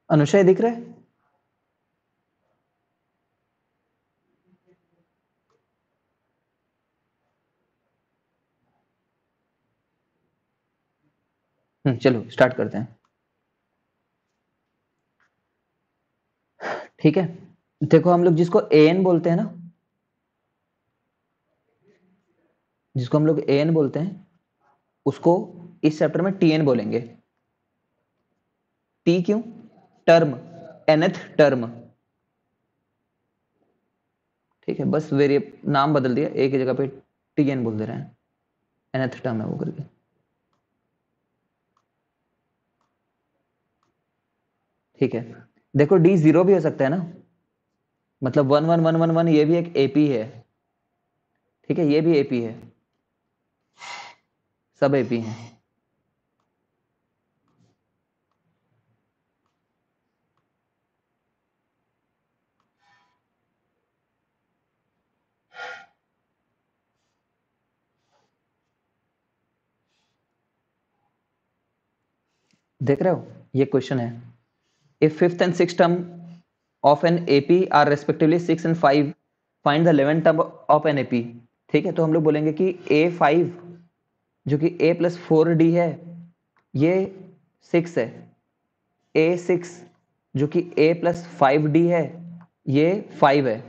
अनुशय दिख रहा है? चलो स्टार्ट करते हैं। ठीक है, देखो हम लोग जिसको एन बोलते हैं ना, जिसको हम लोग एन बोलते हैं, उसको इस चैप्टर में टीएन बोलेंगे। टी क्यों? Term, nth term. ठीक है, बस वेरिएबल नाम बदल दिया, एक ही जगह पे टीएन बोल दे रहे हैं, एनथ टर्म है वो करके। ठीक है, देखो डी 0 भी हो सकता है ना, मतलब 1 1 1 1 1 ये भी एक एपी है। ठीक है, ये भी एपी है, सब एपी हैं। देख रहे हो, ये क्वेश्चन है, if fifth and six term of an AP are respectively 6 and 5, find the 11th term of an AP. ठीक है, तो हम लोग बोलेंगे कि A5 जो कि A + 4D है, ये 6 है। A6 जो कि A + 5D है, ये 5 है।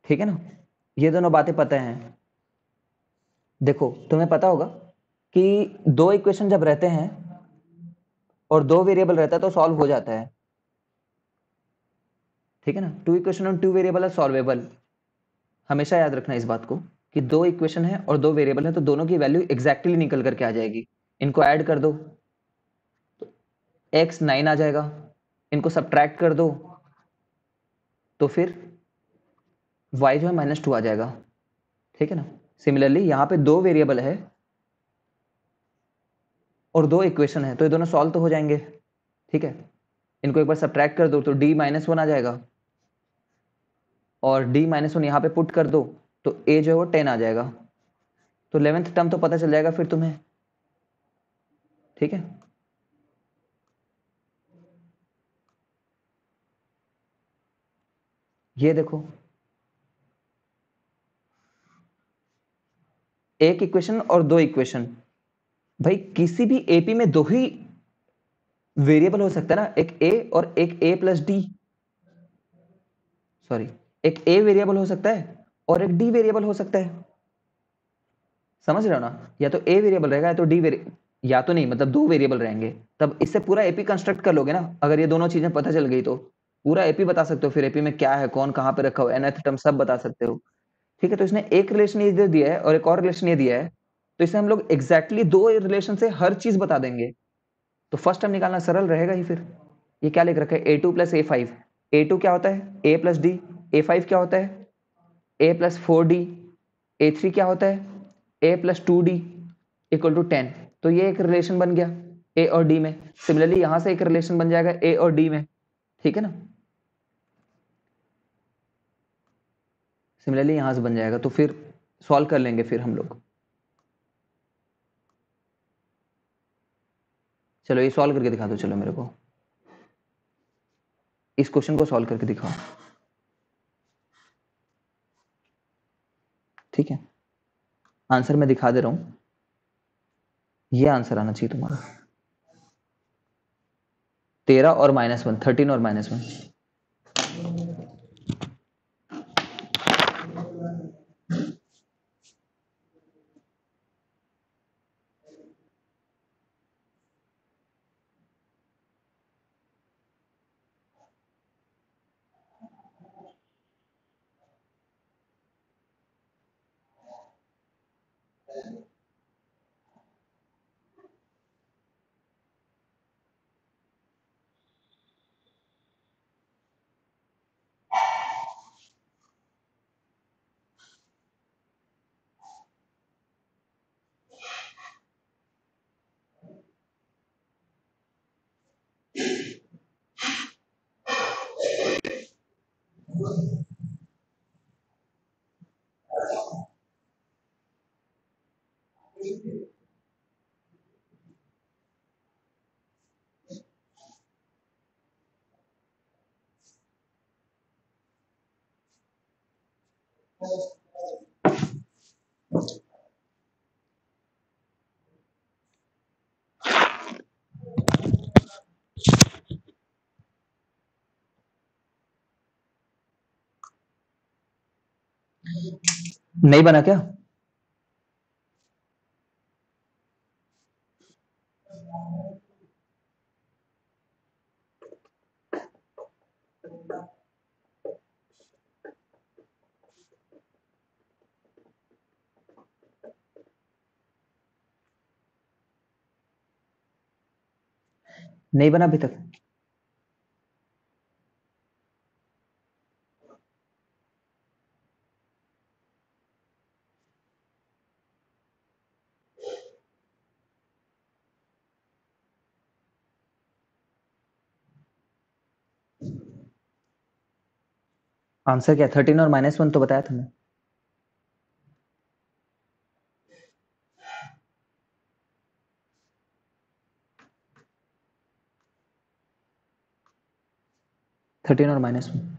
ठीक है ना, ये दोनों बातें पता हैं। देखो तुम्हें पता होगा कि दो इक्वेशन जब रहते हैं और दो वेरिएबल रहता है तो सॉल्व हो जाता है। ठीक है ना, टू इक्वेशन और टू वेरिएबल आर सॉल्वेबल। हमेशा याद रखना इस बात को कि दो इक्वेशन है और दो वेरिएबल है तो दोनों की वैल्यू एग्जैक्टली निकल करके आ जाएगी। इनको ऐड कर दो तो x 9 आ जाएगा, इनको सब्ट्रैक्ट कर दो तो फिर y जो है -2 आ जाएगा। ठीक है ना, सिमिलरली यहाँ पे दो वेरिएबल है और दो इक्वेशन है तो ये दोनों सॉल्व तो हो जाएंगे। ठीक है, इनको एक बार सब्ट्रैक्ट कर दो तो d -1 आ जाएगा और d -1 यहाँ पे पुट कर दो तो a जो है वो 10 आ जाएगा। तो 11th टर्म तो पता चल जाएगा फिर तुम्हें। ठीक है, ये देखो एक इक्वेशन और दो इक्वेशन, भाई किसी भी एपी में दो ही वेरिएबल हो सकता है ना, एक a और एक a + d, सॉरी एक a वेरिएबल हो सकता है और एक d वेरिएबल हो सकता है। समझ रहे हो ना, या तो a वेरिएबल रहेगा या तो d वेरिएबल, या तो नहीं मतलब दो वेरिएबल रहेंगे, तब इससे पूरा एपी कंस्ट्रक्ट कर लोगे ना। अगर ये दोनों चीजें पता चल गई तो पूरा एपी बता सकते हो, फिर एपी में क्या है, कौन कहां पे रखा हो, nth टर्म सब बता सकते हो। ठीक है, तो इसने एक रिलेशन ये दे दिया है और एक और रिलेशन ये दिया है, तो इसे हम लोग एग्जैक्टली दो रिलेशन से हर चीज बता देंगे। तो फर्स्ट टर्म निकालना सरल रहेगा ही। फिर ये क्या लिख रखा है, A2 + A5। A2 क्या होता है, A + D। A5 क्या होता है, A + 4D। A3 क्या होता है, A + 2D = 10। तो ये एक रिलेशन बन गया A और D में। सिमिलरली यहां से एक रिलेशन बन जाएगा A और D में। ठीक है ना। सिमिलरली यहां से बन जाएगा, तो फिर सॉल्व कर लेंगे फिर हम लोग। चलो ये सॉल्व करके दिखा दो, चलो मेरे को इस क्वेश्चन को सॉल्व करके दिखाओ। ठीक है, आंसर मैं दिखा दे रहा हूं, ये आंसर आना चाहिए तुम्हारा। 13 और -1, 13 और -1। नहीं बना क्या? नहीं बना अभी तक? आंसर क्या? 13 और -1 तो बताया था मैं। -13 और -1।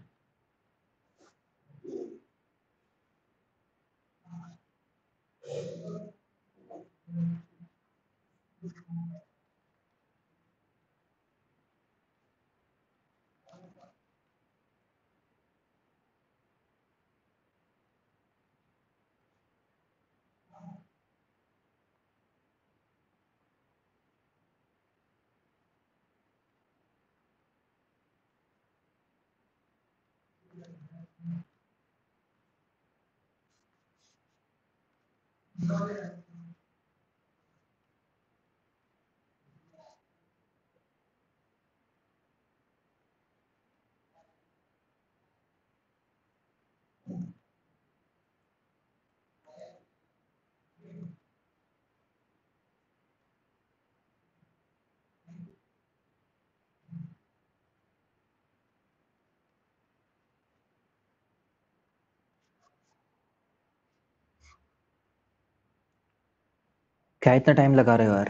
क्या इतना टाइम लगा रहे हो यार?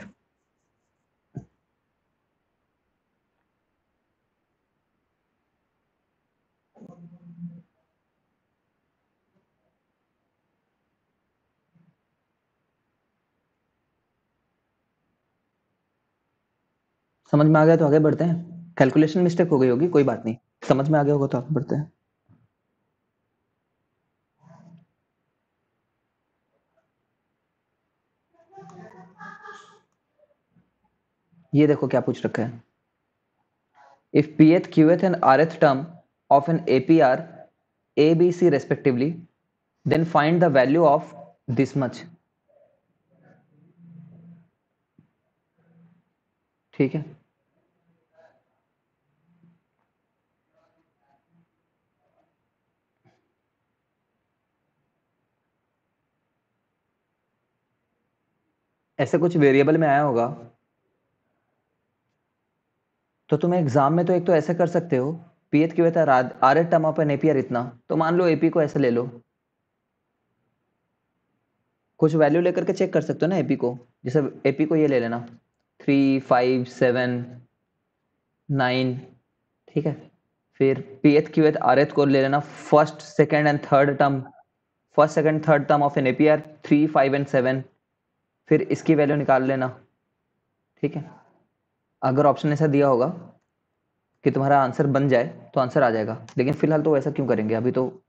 समझ में आ गया तो आगे बढ़ते हैं। कैलकुलेशन मिस्टेक हो गई होगी, कोई बात नहीं। समझ में आ गया होगा तो आगे बढ़ते हैं। ये देखो क्या पूछ रखा है। If pth qth and rth term of an APR a b c respectively, then find the value of this much। ठीक है, ऐसे कुछ वेरिएबल में आया होगा। तो तुम एग्जाम में तो एक तो ऐसे कर सकते हो, पीएथ की वजह r term of an AP are इतना, तो मान लो एपी को ऐसे ले लो, कुछ वैल्यू लेकर के चेक कर सकते हो ना एपी को। जैसे एपी को ये ले लेना 3, 5, 7, 9, ठीक है। फिर पीएथ की वजह आरएथ को ले लेना first second and third term, first second third term of an AP are 3, 5 and 7, फिर इसकी वैल्यू निकाल लेना, ठीक है। अगर ऑप्शन ऐसा दिया होगा कि तुम्हारा आंसर बन जाए तो आंसर आ जाएगा, लेकिन फिलहाल तो ऐसा क्यों करेंगे, अभी तो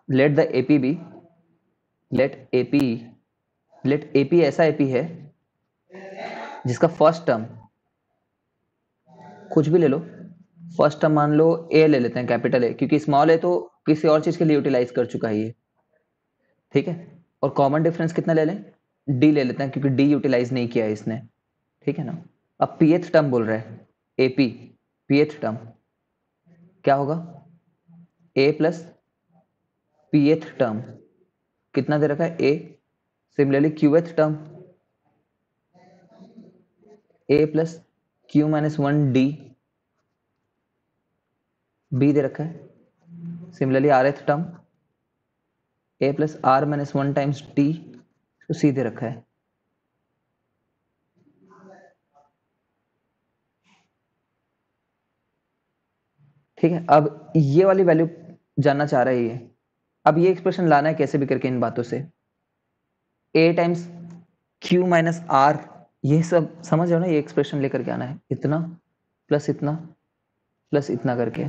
let the AP be, let AP, let AP ऐसा एपी है जिसका फर्स्ट टर्म कुछ भी ले लो, फर्स्ट टर्म मान लो ए ले लेते हैं, कैपिटल ए, क्योंकि स्मॉल ए तो किसी और चीज के लिए यूटिलाइज कर चुका है ये, ठीक है। और कॉमन डिफरेंस कितना ले लें, डी ले लेते हैं, क्योंकि डी यूटिलाइज नहीं किया है इसने, ठीक है ना। अब पीएथ टर्म बोल रहा है एपी, पीएथ टर्म क्या होगा, ए प्लस पीएथ टर्म कितना दे रखा है a, similarly qth term a plus q minus 1 d, b दे रखा है, similarly r th term a plus r minus 1 times t, तो सी दे रखा है। ठीक है, अब ये वाली वैल्यू जानना चाह रहा है ये, अब ये एक्सप्रेशन लाना है कैसे भी करके इन बातों से, ए टाइम्स क्यू माइनस आर, ये सब समझ रहे हो ना, ये एक्सप्रेशन लेकर के आना है, इतना प्लस इतना प्लस इतना करके।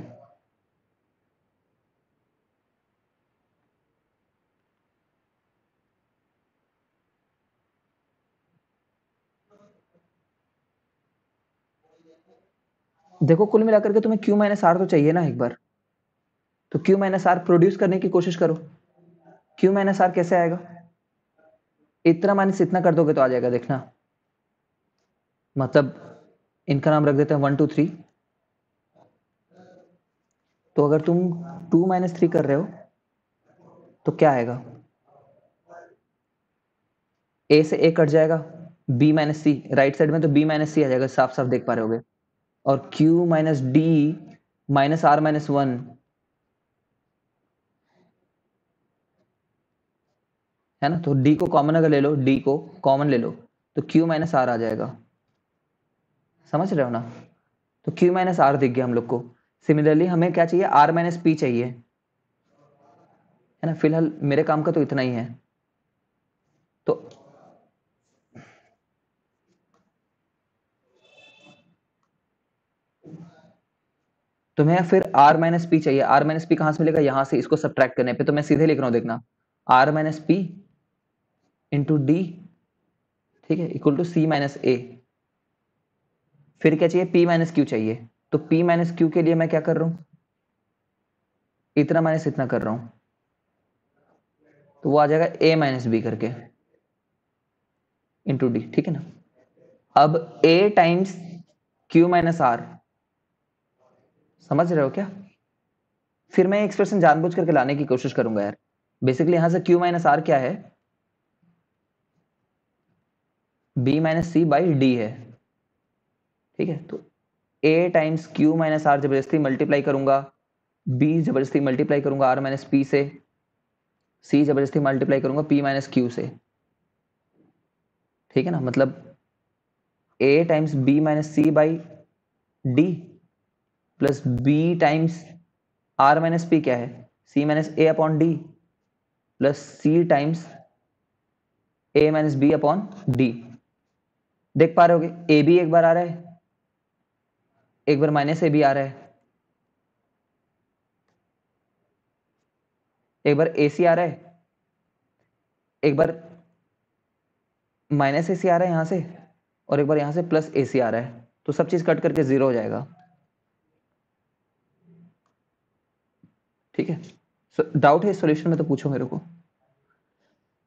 देखो कुल मिलाकर के तुम्हें क्यू माइनस आर तो चाहिए ना एक बार, तो क्यू माइनस आर प्रोड्यूस करने की कोशिश करो। क्यू माइनस आर कैसे आएगा, इतना माइनस इतना कर दोगे तो आ जाएगा, देखना। मतलब इनका नाम रख देते हैं 1, 2, 3, तो अगर तुम 2 माइनस 3 कर रहे हो तो क्या आएगा, ए से ए कट जाएगा, बी माइनस सी राइट साइड में, तो बी माइनस सी आ जाएगा, साफ साफ देख पा रहे होगे। और q minus d minus r minus 1 है ना, तो डी को कॉमन अगर ले लो, डी को कॉमन ले लो, तो क्यू माइनस आर आ जाएगा, समझ रहे हो ना। तो क्यू माइनस आर दिख गया हम लोग को। सिमिलरली हमें क्या चाहिए, आर माइनस पी चाहिए, है ना। फिलहाल मेरे काम का तो इतना ही है, तो तुम्हें फिर आर माइनस पी चाहिए। आर माइनस पी कहां से मिलेगा, यहां से, इसको सब्ट्रैक्ट करने पे, तो मैं सीधे लिख रहा हूं, देखना, r minus p into d, ठीक है, equal to c minus a. फिर क्या चाहिए, पी माइनस क्यू चाहिए, तो पी माइनस क्यू के लिए मैं क्या कर रहा हूं, इतना माइनस इतना कर रहा हूं, तो वो आ जाएगा ए माइनस बी करके इंटू डी, ठीक है ना। अब ए टाइम्स क्यू माइनस आर, समझ रहे हो क्या। फिर मैं एक्सप्रेशन जानबूझ करके लाने की कोशिश करूंगा यार। बेसिकली यहां से क्यू माइनस आर क्या है, b minus c by d है, ठीक है। तो a times q minus r जबरदस्ती मल्टीप्लाई करूंगा, बी जबरदस्ती मल्टीप्लाई करूंगा आर माइनस पी से, सी जबरदस्ती मल्टीप्लाई करूंगा पी माइनस क्यू से, ठीक है ना। मतलब a times b minus c by d plus b times r minus p क्या है, c minus a upon d plus c times a minus b upon d. देख पा रहे होगे, ए बी एक बार आ रहा है, एक बार माइनस ए बी आ रहा है, एक बार ए सी आ रहा है, एक बार माइनस ए सी आ रहा है यहां से, और एक बार यहां से प्लस ए सी आ रहा है, तो सब चीज कट करके 0 हो जाएगा, ठीक है। डाउट है इस सॉल्यूशन में तो पूछो मेरे को।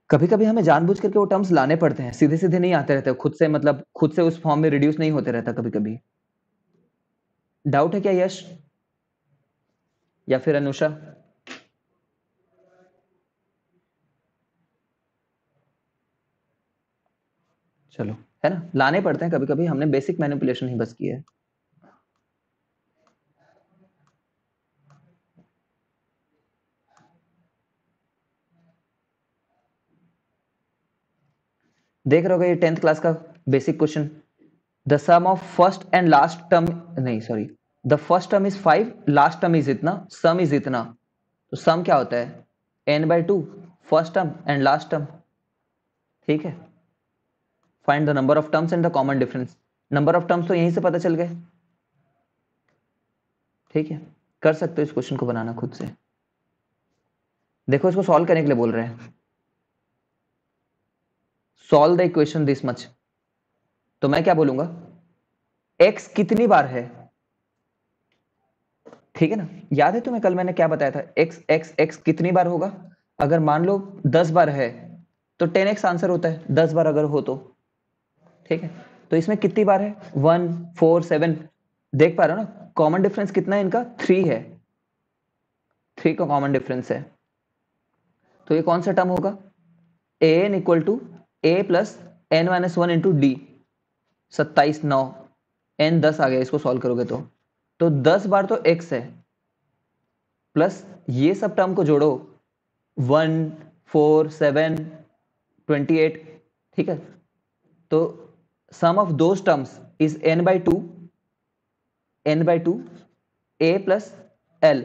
कभी कभी हमें जानबूझ करके वो टर्म्स लाने पड़ते हैं, सीधे सीधे नहीं आते रहते खुद से, मतलब खुद से उस फॉर्म में रिड्यूस नहीं होते रहता कभी कभी। डाउट है क्या यश या फिर अनुषा। चलो, है ना, लाने पड़ते हैं कभी कभी, हमने बेसिक मैनिपुलेशन ही बस की है। देख रहे होगे ये 10th क्लास का basic question. The sum of first and last term, नहीं sorry, the first term is 5, last term is इतना, सम इज इतना। तो सम क्या होता है? n/2, first term and last term. ठीक है, find the number of terms and the common difference. Number of terms तो यहीं से पता चल गए। ठीक है, कर सकते हो इस क्वेश्चन को बनाना खुद से। देखो इसको सॉल्व करने के लिए बोल रहे हैं, solve the equation this much. तो मैं क्या बोलूंगा, x कितनी बार है? ठीक है ना, याद है तुम्हें कल मैंने क्या बताया था, x x x कितनी बार होगा? अगर मान लो 10 बार है तो 10x आंसर होता है, 10 बार अगर हो तो। ठीक है, तो इसमें कितनी बार है? 1 4 7। देख पा रहे हो ना, कॉमन डिफरेंस कितना है इनका? 3 है, 3 का कॉमन डिफरेंस है। तो ये कौन सा टर्म होगा? an equal to a plus n minus 1 into d. 27 9 n 10 आ गया इसको सॉल्व करोगे तो 10 बार तो x है, प्लस ये सब टर्म को जोड़ो, 1 4 7 28। ठीक है, तो sum of those terms is n/2, n/2 a plus l।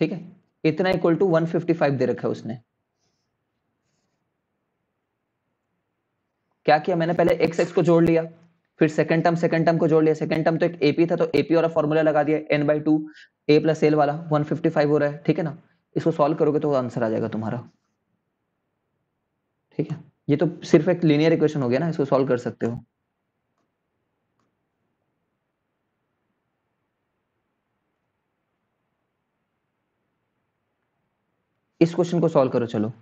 ठीक है, इतना इक्वल टू 155 दे रखा है उसने। क्या किया मैंने, पहले एक्स एक्स को जोड़ लिया, फिर सेकंड टर्म को जोड़ लिया। सेकंड टर्म तो एक एपी था तो एपी वाला फॉर्मूला लगा दिया, n/2 a प्लस एल वाला, 155 हो रहा है। ठीक है ना, इसको सॉल्व करोगे तो आंसर आ जाएगा तुम्हारा। ठीक है, ये तो सिर्फ एक लीनियर इक्वेशन हो गया ना, इसको सॉल्व कर सकते हो। इस क्वेश्चन को सॉल्व करो चलो।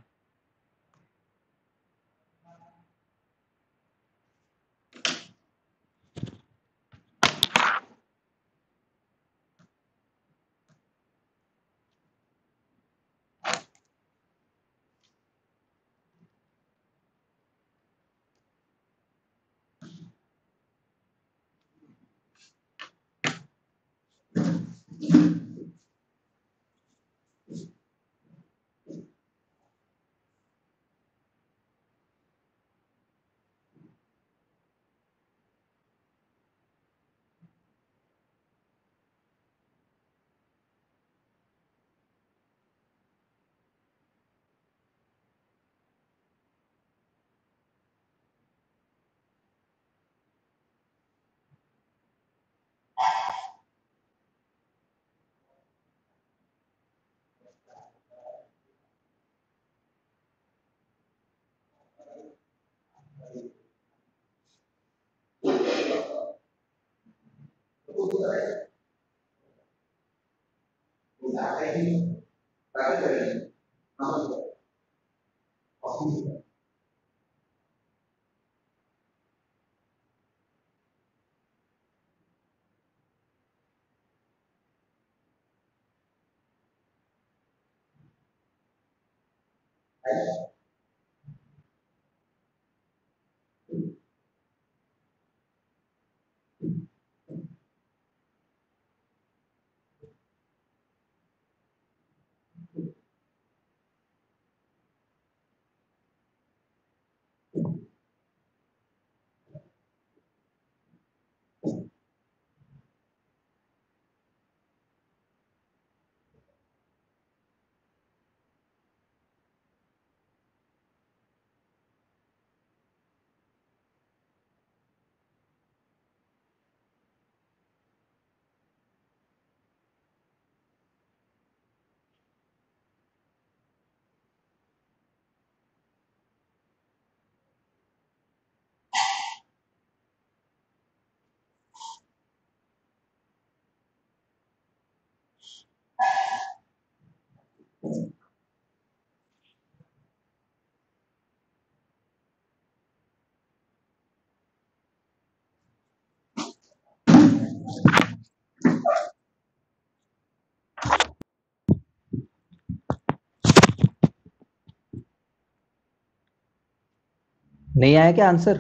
नहीं आया क्या आंसर?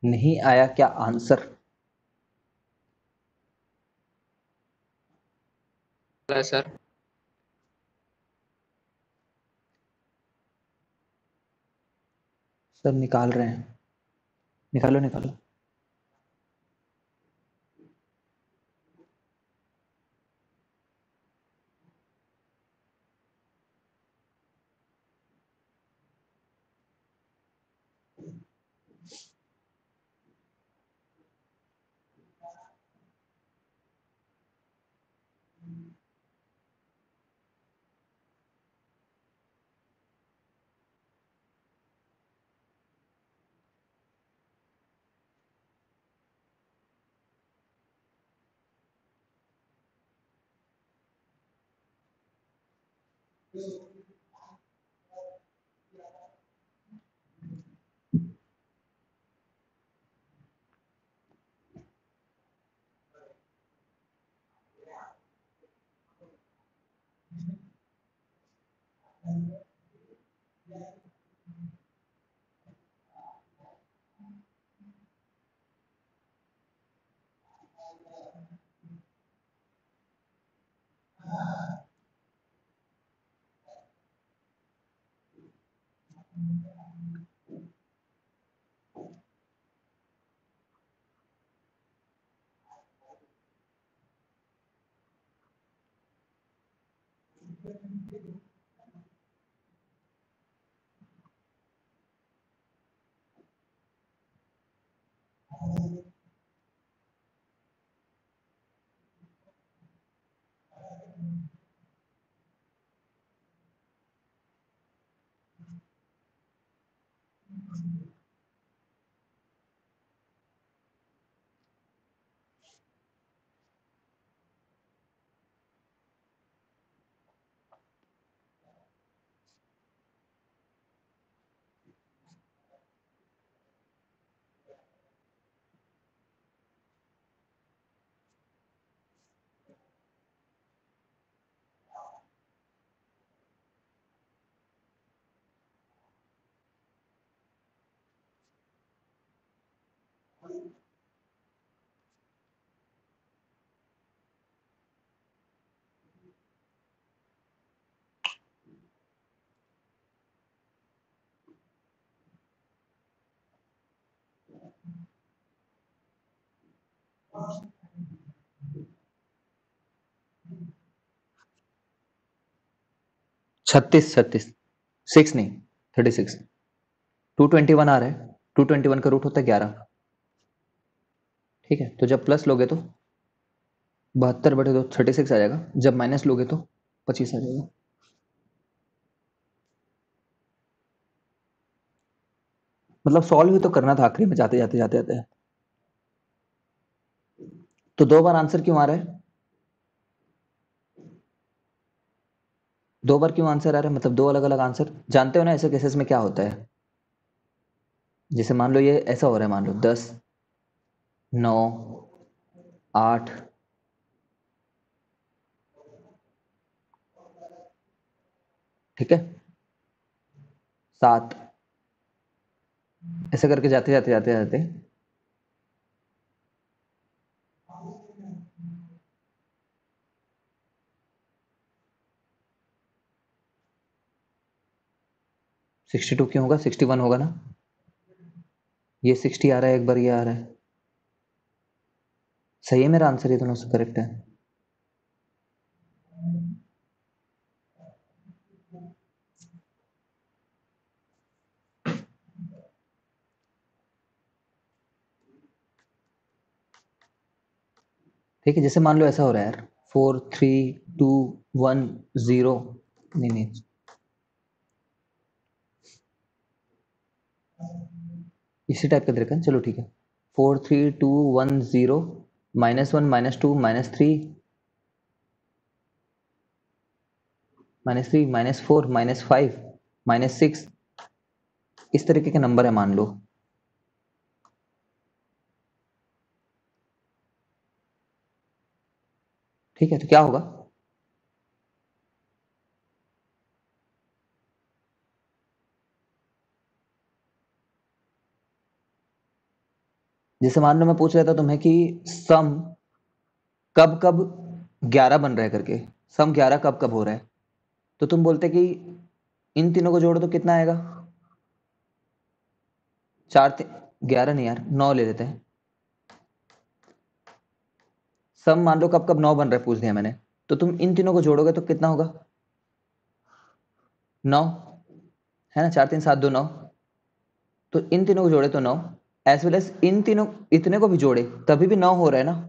नहीं आया क्या आंसर? सर सब निकाल रहे हैं, निकालो निकालो। छत्तीस, 6 नहीं, 36। 221 आ रहा है, 221 का रूट होता है 11। ठीक है, तो जब प्लस लोगे तो 72/2 36 आ जाएगा, जब माइनस लोगे तो 25 आ जाएगा। मतलब सॉल्व ही तो करना था आखिरी में, जाते जाते जाते जाते। तो 2 बार आंसर क्यों आ रहा है? 2 बार क्यों आंसर आ रहा है, मतलब 2 अलग अलग आंसर। जानते हो ना ऐसे केसेस में क्या होता है? जैसे मान लो ये ऐसा हो रहा है, मान लो 10, 9, 8, ठीक है, 7, ऐसे करके जाते जाते जाते जाते 62 क्यों होगा, 61 होगा ना। ये 60 आ रहा है, एक बार ये आ रहा है। सही है मेरा आंसर, ये दोनों से करेक्ट है। ठीक है, जैसे मान लो ऐसा हो रहा है यार, 4 3 2 1 0, नहीं नहीं, इसी टाइप का तरीका है, चलो ठीक है। 4 3 2 1 0, -1 -2 -3 -3 -4 -5 -6, इस तरीके के नंबर है मान लो। ठीक है, तो क्या होगा? जैसे मान लो मैं पूछ रहा था तुम्हें कि सम कब कब 11 बन रहा है करके, सम 11 कब कब हो रहा है, तो तुम बोलते कि इन तीनों को जोड़ो तो कितना आएगा? 11 नहीं यार, 9 ले लेते हैं। सम मान लो कब कब 9 बन रहा है पूछ दिया मैंने, तो तुम इन तीनों को जोड़ोगे तो कितना होगा? 9 है ना, 4 3 7 2 9। तो इन तीनों को जोड़े तो 9, एज वेल एज इन तीनों इतने को भी जोड़े तभी भी 9 हो रहा है ना,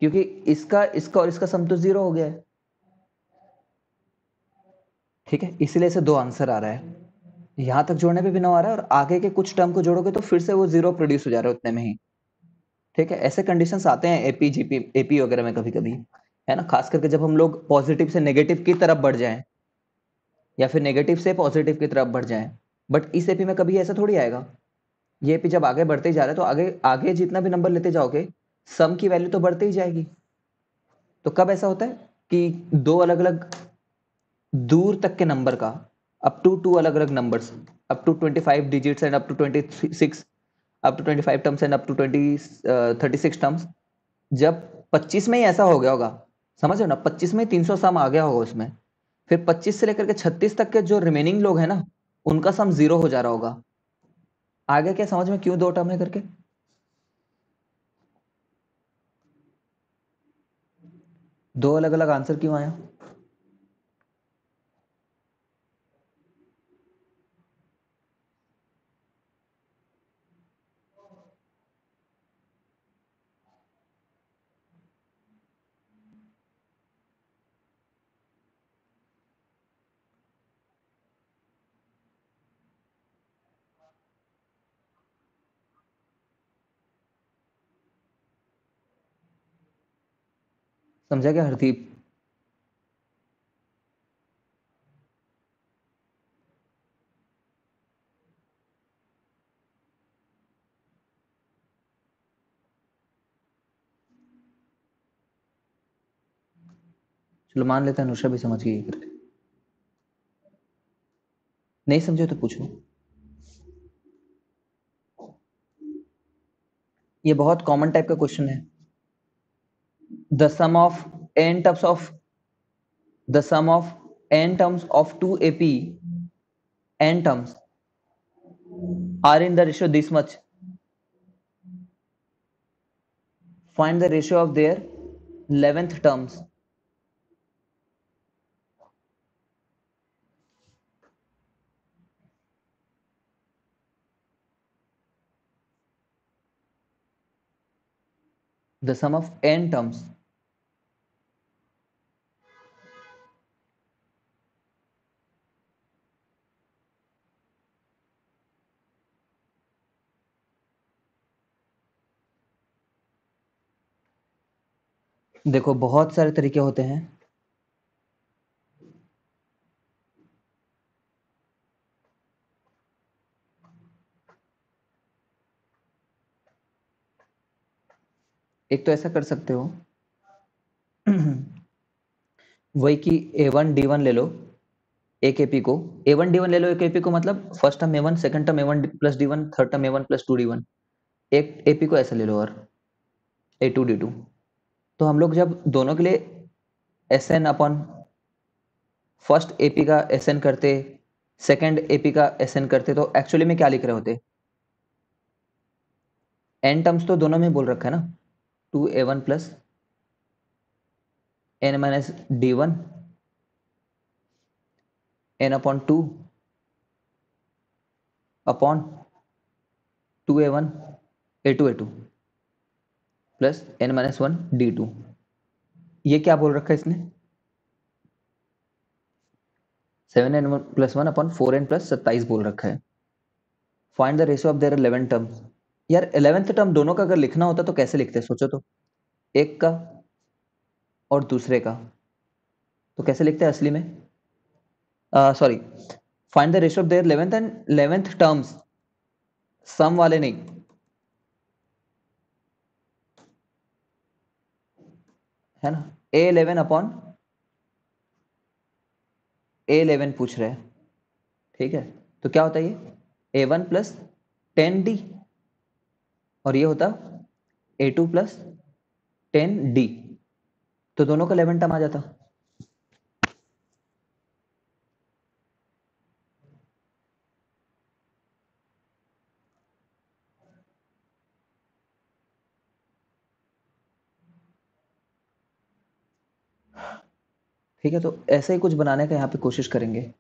क्योंकि इसका इसका और इसका सम तो 0 हो गया है। ठीक है, इसीलिए से 2 आंसर आ रहा है। यहां तक जोड़ने पे भी 9 आ रहा है और आगे के कुछ टर्म को जोड़ोगे तो फिर से वो 0 प्रोड्यूस हो जा रहा है उतने में ही। ठीक है, ऐसे कंडीशंस आते हैं एपी जीपी एपी वगैरह में कभी कभी, है ना, खास करके जब हम लोग पॉजिटिव से नेगेटिव की तरफ बढ़ जाएं या फिर नेगेटिव से पॉजिटिव की तरफ बढ़ जाएं। बट इस एपी में कभी ऐसा थोड़ी आएगा। ये एपी जब आगे बढ़ते ही जा रहा है तो आगे आगे जितना भी नंबर लेते जाओगे सम की वैल्यू तो बढ़ती ही जाएगी। तो कब ऐसा होता है कि दो अलग अलग दूर तक के नंबर का, अप टू 2 अलग अलग numbers, up to 25 digits and up to 26, up to 25 terms and up to 36 terms, जब 25 में ही ऐसा हो गया होगा, समझ रहे हो ना, 25 में 300 सम आ गया होगा उसमें, फिर 25 से लेकर के 36 तक के जो रिमेनिंग लोग हैं ना उनका सम 0 हो जा रहा होगा। आगे क्या समझ में क्यों 2 टर्म है करके? दो अलग अलग आंसर क्यों आया? समझा क्या हरदीप? चलो मान लेते हैं अनुषा भी समझ गई करके। नहीं समझे तो पूछो। ये बहुत कॉमन टाइप का क्वेश्चन है। The sum of n terms of the sum of n terms of 2 AP n terms are in the ratio this much. Find the ratio of their 11th terms. The sum of n terms. देखो बहुत सारे तरीके होते हैं। एक तो ऐसा कर सकते हो वही कि a1 d1 ले लो एक एपी को, a1 d1 ले लो एक एपी को, मतलब first term a1 second term a1 plus d1 third term a1 plus 2d1, एक एपी को ऐसा ले लो और a2 d2। तो हम लोग जब दोनों के लिए Sn अपॉन फर्स्ट एपी का Sn करते, सेकंड एपी का Sn करते, तो एक्चुअली में क्या लिख रहे होते? n टर्म्स तो दोनों में बोल रखा है ना, 2a1 plus n minus d1 n upon 2 upon 2a1 a2 plus n minus 1 d2। ये क्या बोल रखा है इसने? 7n plus 1 upon 4n plus 27 बोल रखा है। Find the ratio of there 11 terms. यार 11th टर्म दोनों का अगर लिखना होता तो कैसे लिखते हैं सोचो तो, एक का और दूसरे का, तो कैसे लिखते हैं असली में? Sorry, find the ratio of their 11th and 11th terms, sum वाले नहीं, है ना, a11 अपॉन a11 पूछ रहे हैं। ठीक है, तो क्या होता है ये a1 प्लस 10d और ये होता a2 प्लस 10d, तो दोनों का 11 टर्म आ जाता। ठीक है, तो ऐसे ही कुछ बनाने का यहाँ पे कोशिश करेंगे।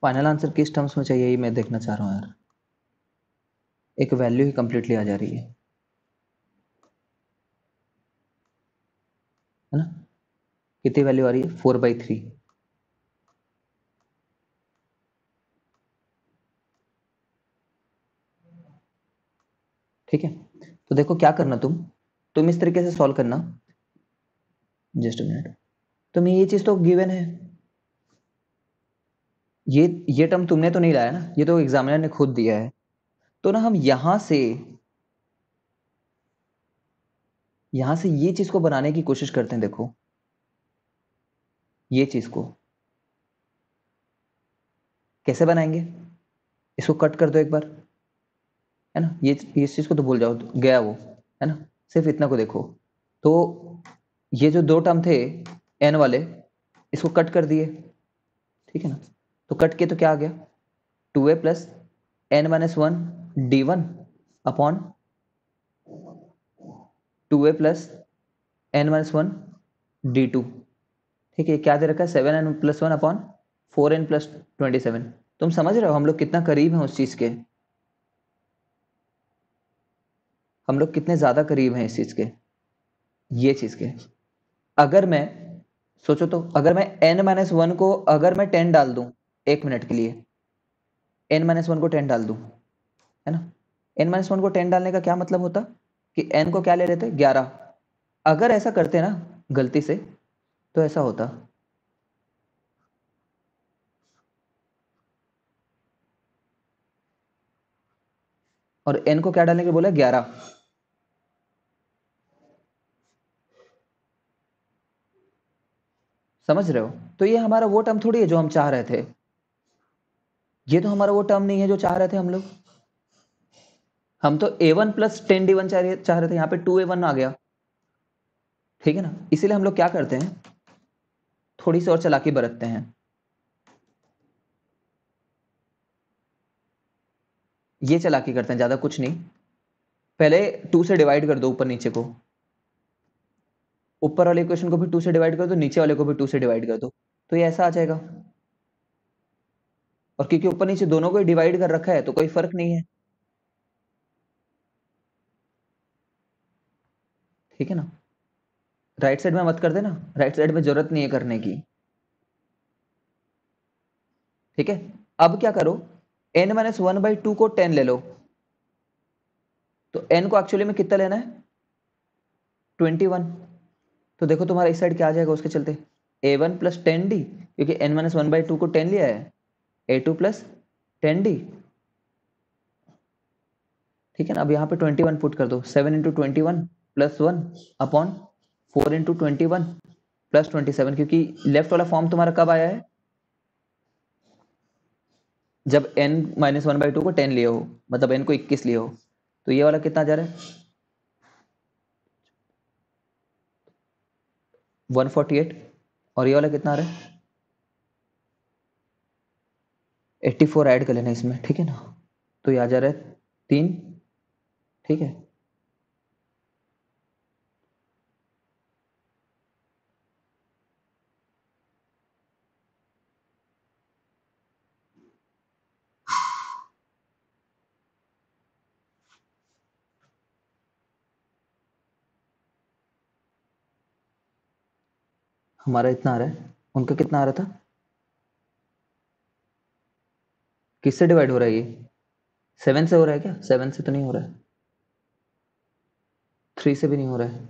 फाइनल आंसर किस टर्म्स में चाहिए, ये मैं देखना चाह रहा हूँ यार। एक वैल्यू ही कंप्लीटली आ जा रही है ना? कितनी वैल्यू आ रही है? 4/3। ठीक है, तो देखो क्या करना, तुम इस तरीके से सॉल्व करना। जस्ट अ मिनट, तुम्हें ये चीज तो गिवन है, ये टर्म तुमने तो नहीं लाया ना, ये तो एग्जामिनर ने खुद दिया है। तो ना हम यहां से ये चीज को बनाने की कोशिश करते हैं। देखो ये चीज को कैसे बनाएंगे, इसको कट कर दो एक बार, है ना? ये इस चीज को तो भूल जाओ, गया वो, है ना? सिर्फ इतना को देखो। तो ये जो दो टर्म थे एन वाले, इसको कट कर दिए, ठीक है ना? तो कट किए तो क्या आ गया? 2a plus n-1 d1 upon 2a plus n-1 d2। ठीक है, क्या दे रखा है? 7n+1 upon 4n+27। तुम समझ रहे हो हम लोग कितना करीब हैं उस चीज के? हम लोग कितने ज्यादा करीब हैं इस चीज के, ये चीज के। अगर मैं सोचो तो, अगर मैं n-1 को अगर मैं 10 डाल दूं 1 मिनट के लिए, n-1 को 10 डाल दूं, है ना? n-1 को 10 डालने का क्या मतलब होता कि n को क्या ले रहे थे? 11। अगर ऐसा करते ना गलती से, तो ऐसा होता, और n को क्या डालने के बोला? 11। समझ रहे हो? तो ये हमारा वो टर्म थोड़ी है जो हम चाह रहे थे, ये तो हमारा वो टर्म नहीं है जो चाह रहे थे हम लोग। हम तो a1 प्लस 10d1 चाह रहे थे, यहाँ पे 2a1 आ गया। ठीक है ना? इसीलिए हम लोग क्या करते हैं, थोड़ी सी और चालाकी बरतते हैं। ये चालाकी करते हैं, ज्यादा कुछ नहीं। पहले 2 से डिवाइड कर दो ऊपर नीचे को, ऊपर वाले इक्वेशन को भी 2 से डिवाइड कर दो, नीचे वाले को भी 2 से डिवाइड कर दो, तो ये ऐसा आ जाएगा। और क्योंकि ऊपर नीचे दोनों को डिवाइड कर रखा है तो कोई फर्क नहीं है। ठीक है ना? राइट साइड में मत कर देना, राइट साइड में जरूरत नहीं है करने की। ठीक है, अब क्या करो, n-1/2 को 10 ले लो, तो n को एक्चुअली में कितना लेना है? 21। तो देखो तुम्हारा इस साइड क्या आ जाएगा उसके चलते, a1 प्लस 10d, क्योंकि n-1/2 को 10 लिया है, a2 प्लस 10d। ठीक है ना? अब यहाँ पे 21 पुट कर दो, 7 × 21 प्लस 1 अपॉन 4 × 21 प्लस 27, क्योंकि लेफ्ट वाला फॉर्म तुम्हारा कब आया है? जब n-1/2 को 10 लिए हो, मतलब n को 21 लिए हो। तो ये वाला कितना जा रहा है? 148। और ये वाला कितना आ रहा है? 84 ऐड कर लेना इसमें, ठीक है ना? तो ये आ जा रहा है 3। ठीक है, हमारा इतना आ रहा है, उनका कितना आ रहा था? किससे डिवाइड हो रहा है ये? 7 से हो रहा है क्या? 7 से तो नहीं हो रहा है, 3 से भी नहीं हो रहा है।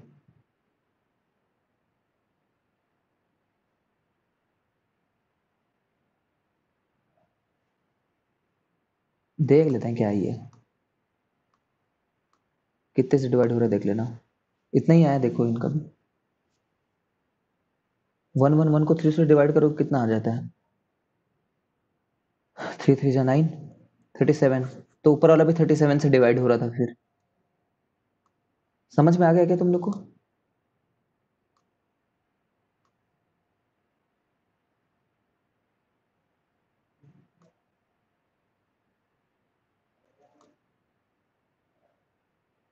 देख लेते हैं क्या है ये, कितने से डिवाइड हो रहा है देख लेना। इतना ही आया देखो इनका भी। 1 1 1 को 3 से डिवाइड करो कितना आ जाता है? 3 3 जा 9, 37। तो ऊपर वाला भी 37 से डिवाइड हो रहा था फिर। समझ में आ गया क्या तुम लोग को?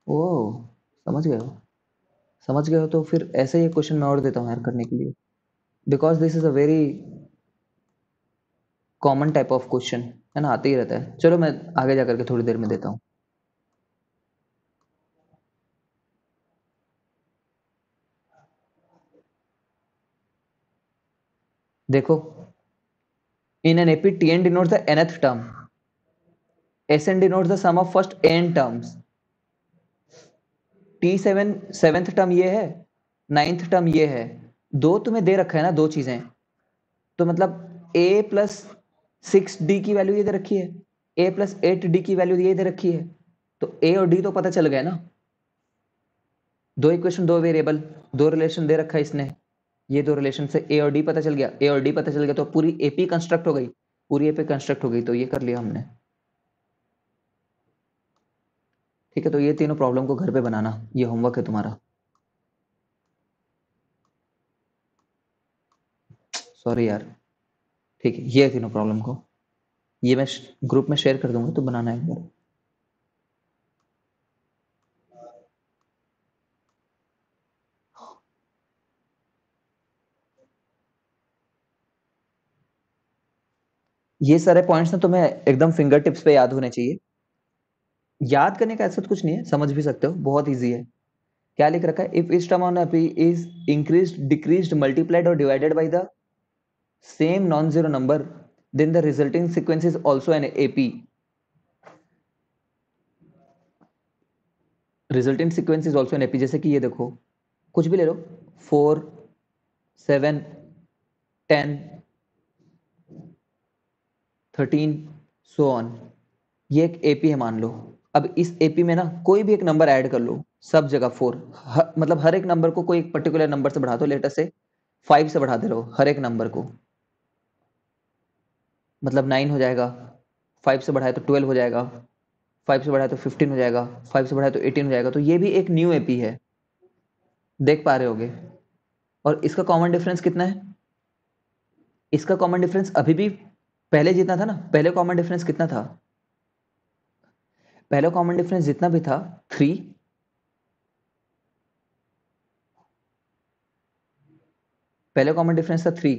ओ, समझ गए हो? समझ गए हो तो फिर ऐसे ही क्वेश्चन मैं और देता हूँ यार करने के लिए, because this is a very common type of question, है ना, आते ही रहता है। चलो मैं आगे जाकर के थोड़ी देर में देता हूँ। देखो, in an AP Tn denotes the nth term, Sn denotes the sum of first n terms, T7 seventh term ये है, नाइन्थ टर्म ये है। दो तुम्हें दे रखा है ना, दो चीजें, तो मतलब a प्लस 6d की वैल्यू ये दे रखी है, a प्लस 8d की वैल्यू ये दे रखी है, तो a और d तो पता चल गया ना। दो इक्वेशन, दो वेरिएबल, दो रिलेशन दे रखा है इसने, ये दो रिलेशन से a और d पता चल गया, a और d पता चल गया तो पूरी एपी कंस्ट्रक्ट हो गई, पूरी एपी कंस्ट्रक्ट हो गई, तो ये कर लिया हमने। ठीक है, तो ये तीनों प्रॉब्लम को घर पे बनाना, ये होमवर्क है तुम्हारा। सॉरी यार। ठीक है, ये है तीनों प्रॉब्लम को, ये मैं ग्रुप में शेयर कर दूंगा तो बनाना एक बार। ये सारे पॉइंट्स ना तुम्हें एकदम फिंगर टिप्स पे याद होने चाहिए। याद करने का ऐसा कुछ नहीं है, समझ भी सकते हो, बहुत इजी है। क्या लिख रखा है? If each term on AP is increased, decreased, multiplied और divided by the same non zero number, then the resulting sequence is also an AP. Resultant sequence is also an AP. जैसे कि ये देखो, कुछ भी ले लो, 4 7 10 13 सो ऑन, ये एक एपी है मान लो। अब इस एपी में ना कोई भी एक नंबर ऐड कर लो, सब जगह 4, मतलब हर एक नंबर को कोई एक पर्टिकुलर नंबर से बढ़ा दो, लेटर से 5 से बढ़ा दे रहो हर एक नंबर को, मतलब 9 हो जाएगा, 5 से बढ़ाए तो 12 हो जाएगा, 5 से बढ़ाए तो 15 हो जाएगा, 5 से बढ़ाए तो 18 हो जाएगा, तो ये भी एक न्यू एपी है, देख पा रहे होगे। और इसका कॉमन डिफरेंस कितना है? इसका कॉमन डिफरेंस अभी भी पहले जितना था ना, पहले कॉमन डिफरेंस कितना था? पहले कॉमन डिफरेंस जितना भी था 3, पहले कॉमन डिफरेंस था 3,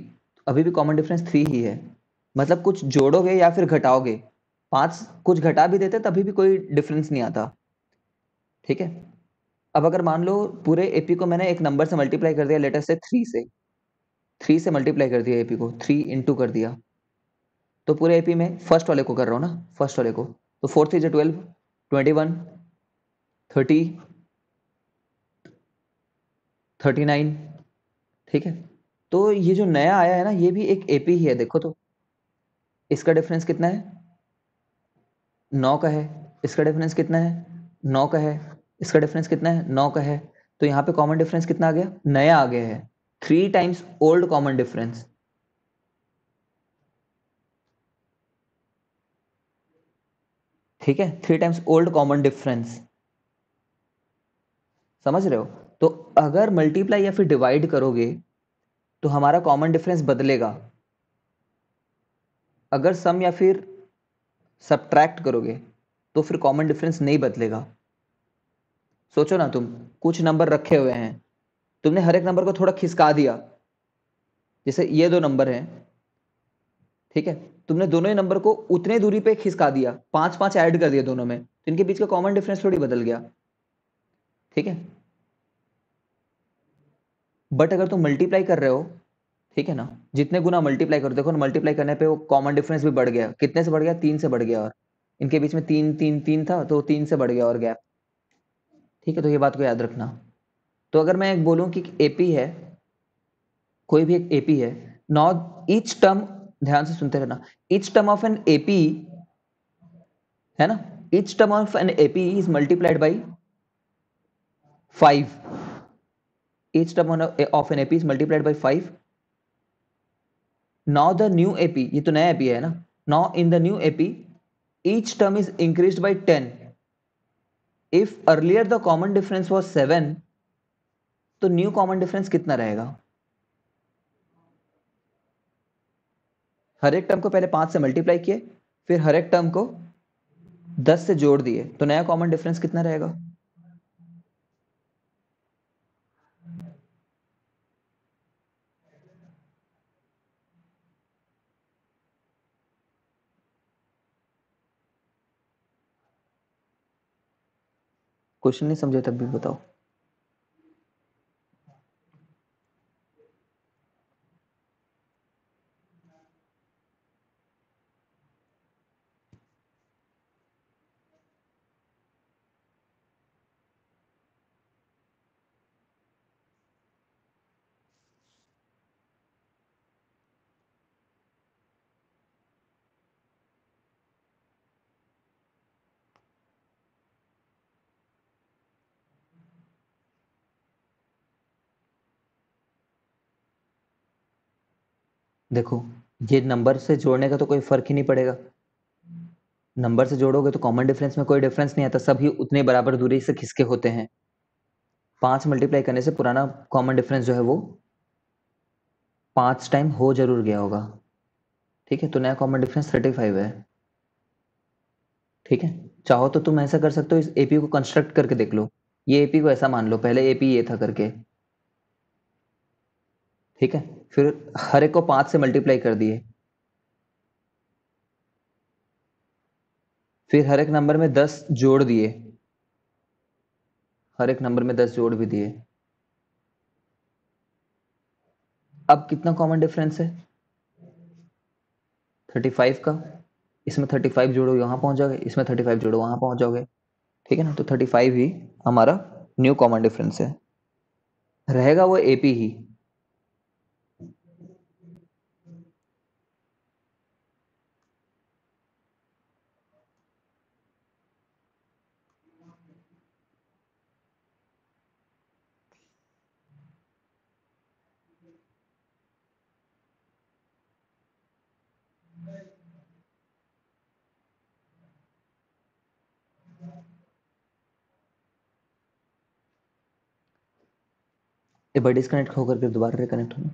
अभी भी कॉमन डिफरेंस 3 ही है। मतलब कुछ जोड़ोगे या फिर घटाओगे, 5 कुछ घटा भी देते तभी भी कोई डिफरेंस नहीं आता। ठीक है, अब अगर मान लो पूरे एपी को मैंने एक नंबर से मल्टीप्लाई कर दिया, लेटर से 3 से, 3 से मल्टीप्लाई कर दिया एपी को, 3 इंटू कर दिया, तो पूरे एपी में फर्स्ट वाले को कर रहा हूँ ना, फर्स्ट वाले को, तो 4 3 12, 21, 30, 39। ठीक है, तो ये जो नया आया है ना, ये भी एक एपी ही है, देखो तो इसका डिफरेंस कितना है? 9 का है। इसका डिफरेंस कितना है? 9 का है। इसका डिफरेंस कितना है? 9 का है। तो यहाँ पे कॉमन डिफरेंस कितना आ गया? नया आ गया है, 3 टाइम्स ओल्ड कॉमन डिफरेंस। ठीक है, 3 टाइम्स ओल्ड कॉमन डिफरेंस, समझ रहे हो? तो अगर मल्टीप्लाई या फिर डिवाइड करोगे तो हमारा कॉमन डिफरेंस बदलेगा, अगर सम या फिर सब्ट्रैक्ट करोगे तो फिर कॉमन डिफरेंस नहीं बदलेगा। सोचो ना, तुम कुछ नंबर रखे हुए हैं, तुमने हर एक नंबर को थोड़ा खिसका दिया, जैसे ये दो नंबर हैं, ठीक है, तुमने दोनों ही नंबर को उतने दूरी पे खिसका दिया, 5 5 ऐड कर दिया दोनों में, तो इनके बीच का कॉमन डिफरेंस थोड़ी बदल गया। ठीक है, बट अगर तुम मल्टीप्लाई कर रहे हो, ठीक है ना, जितने गुना मल्टीप्लाई करो, देखो ना, मल्टीप्लाई करने पे वो कॉमन डिफरेंस भी बढ़ गया, कितने से बढ़ गया? 3 से बढ़ गया, और इनके बीच में 3 3 3 था, तो 3 से बढ़ गया और गैप। ठीक है, तो ये बात को याद रखना। तो अगर मैं एक बोलूं कि एपी है, कोई भी एक एपी है, नाउ ईच टर्म, ध्यान से सुनते रहना, each term of an AP है ना? Each term of an AP is multiplied by 5. Each term of an AP is multiplied by 5. Now the new AP, ये तो नया AP है ना? Now in the new AP, each term is increased by 10. If earlier the common difference was 7, तो new common difference कितना रहेगा? हर एक term को पहले 5 से मल्टीप्लाई किए, फिर हर एक टर्म को 10 से जोड़ दिए, तो नया कॉमन डिफरेंस कितना रहेगा? क्वेश्चन नहीं समझे तब भी बताओ। देखो, ये नंबर से जोड़ने का तो कोई फर्क ही नहीं पड़ेगा। नंबर से जोड़ोगे तो कॉमन डिफरेंस में कोई डिफरेंस नहीं आता, सभी उतने बराबर दूरी से खिसके होते हैं। 5 मल्टीप्लाई करने से पुराना कॉमन डिफरेंस जो है वो 5 टाइम हो जरूर गया होगा। ठीक है, तो नया कॉमन डिफरेंस 35 है। ठीक है, चाहो तो तुम ऐसा कर सकते हो, इस एपी को कंस्ट्रक्ट करके देख लो। ये एपी को ऐसा मान लो, पहले एपी ये था करके। ठीक है, फिर हर एक को 5 से मल्टीप्लाई कर दिए, फिर हर एक नंबर में 10 जोड़ दिए, हर एक नंबर में 10 जोड़ भी दिए। अब कितना कॉमन डिफरेंस है? 35 का। इसमें 35 जोड़ो यहां पहुंच जाओगे, इसमें 35 जोड़ो वहां पहुंच जाओगे। ठीक है ना? तो 35 ही हमारा न्यू कॉमन डिफरेंस है, रहेगा वो एपी ही। ये बार डिस्कनेक्ट होकर फिर दोबारा रिकनेक्ट होना।